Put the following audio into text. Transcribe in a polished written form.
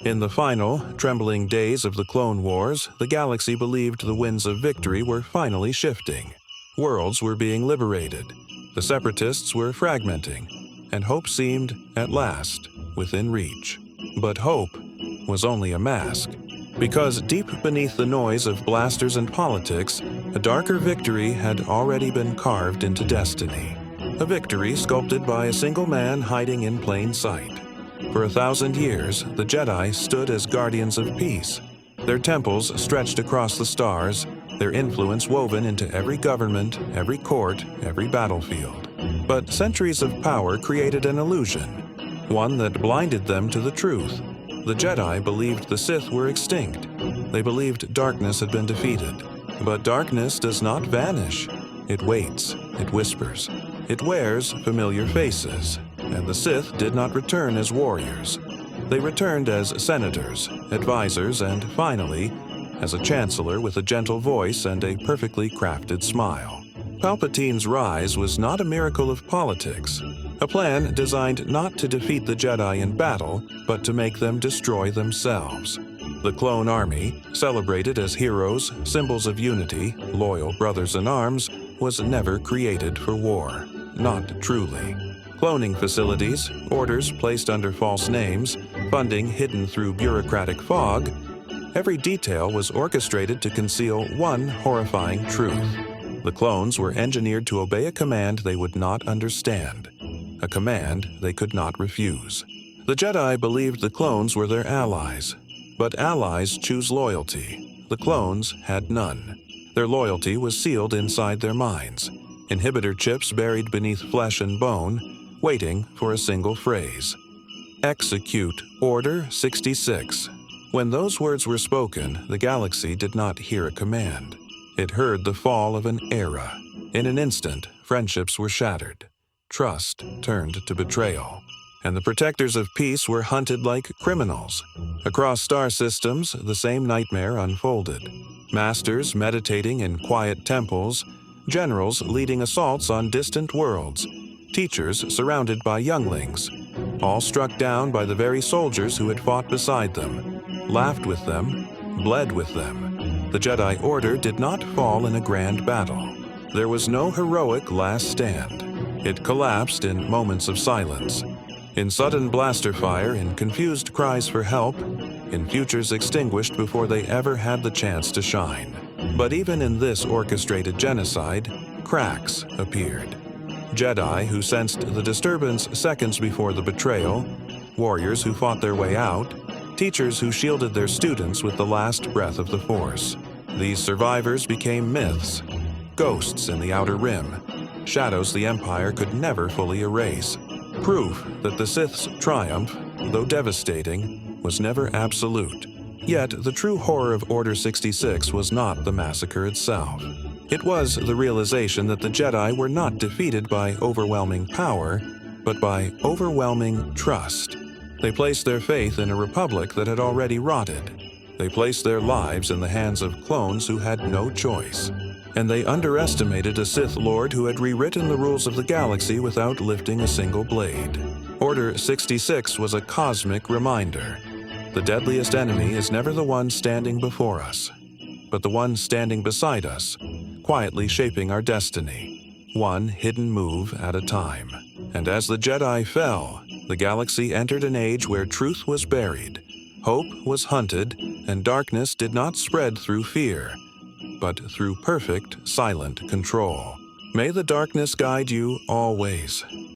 In the final, trembling days of the Clone Wars, the galaxy believed the winds of victory were finally shifting. Worlds were being liberated, the Separatists were fragmenting, and hope seemed, at last, within reach. But hope was only a mask, because deep beneath the noise of blasters and politics, a darker victory had already been carved into destiny. A victory sculpted by a single man hiding in plain sight. For 1,000 years, the Jedi stood as guardians of peace. Their temples stretched across the stars, their influence woven into every government, every court, every battlefield. But centuries of power created an illusion, one that blinded them to the truth. The Jedi believed the Sith were extinct. They believed darkness had been defeated. But darkness does not vanish. It waits, it whispers, it wears familiar faces. And the Sith did not return as warriors. They returned as senators, advisors, and finally, as a chancellor with a gentle voice and a perfectly crafted smile. Palpatine's rise was not a miracle of politics, a plan designed not to defeat the Jedi in battle, but to make them destroy themselves. The clone army, celebrated as heroes, symbols of unity, loyal brothers in arms, was never created for war, not truly. Cloning facilities, orders placed under false names, funding hidden through bureaucratic fog, every detail was orchestrated to conceal one horrifying truth. The clones were engineered to obey a command they would not understand, a command they could not refuse. The Jedi believed the clones were their allies, but allies choose loyalty. The clones had none. Their loyalty was sealed inside their minds, inhibitor chips buried beneath flesh and bone, waiting for a single phrase. Execute Order 66. When those words were spoken, the galaxy did not hear a command. It heard the fall of an era. In an instant, friendships were shattered. Trust turned to betrayal. And the protectors of peace were hunted like criminals. Across star systems, the same nightmare unfolded. Masters meditating in quiet temples, generals leading assaults on distant worlds, teachers surrounded by younglings, all struck down by the very soldiers who had fought beside them, laughed with them, bled with them. The Jedi Order did not fall in a grand battle. There was no heroic last stand. It collapsed in moments of silence, in sudden blaster fire, in confused cries for help, in futures extinguished before they ever had the chance to shine. But even in this orchestrated genocide, cracks appeared. Jedi who sensed the disturbance seconds before the betrayal, warriors who fought their way out, teachers who shielded their students with the last breath of the Force. These survivors became myths, ghosts in the Outer Rim, shadows the Empire could never fully erase, proof that the Sith's triumph, though devastating, was never absolute. Yet the true horror of Order 66 was not the massacre itself. It was the realization that the Jedi were not defeated by overwhelming power, but by overwhelming trust. They placed their faith in a republic that had already rotted. They placed their lives in the hands of clones who had no choice. And they underestimated a Sith Lord who had rewritten the rules of the galaxy without lifting a single blade. Order 66 was a cosmic reminder. The deadliest enemy is never the one standing before us, but the one standing beside us, quietly shaping our destiny, one hidden move at a time. And as the Jedi fell, the galaxy entered an age where truth was buried, hope was hunted, and darkness did not spread through fear, but through perfect, silent control. May the darkness guide you always.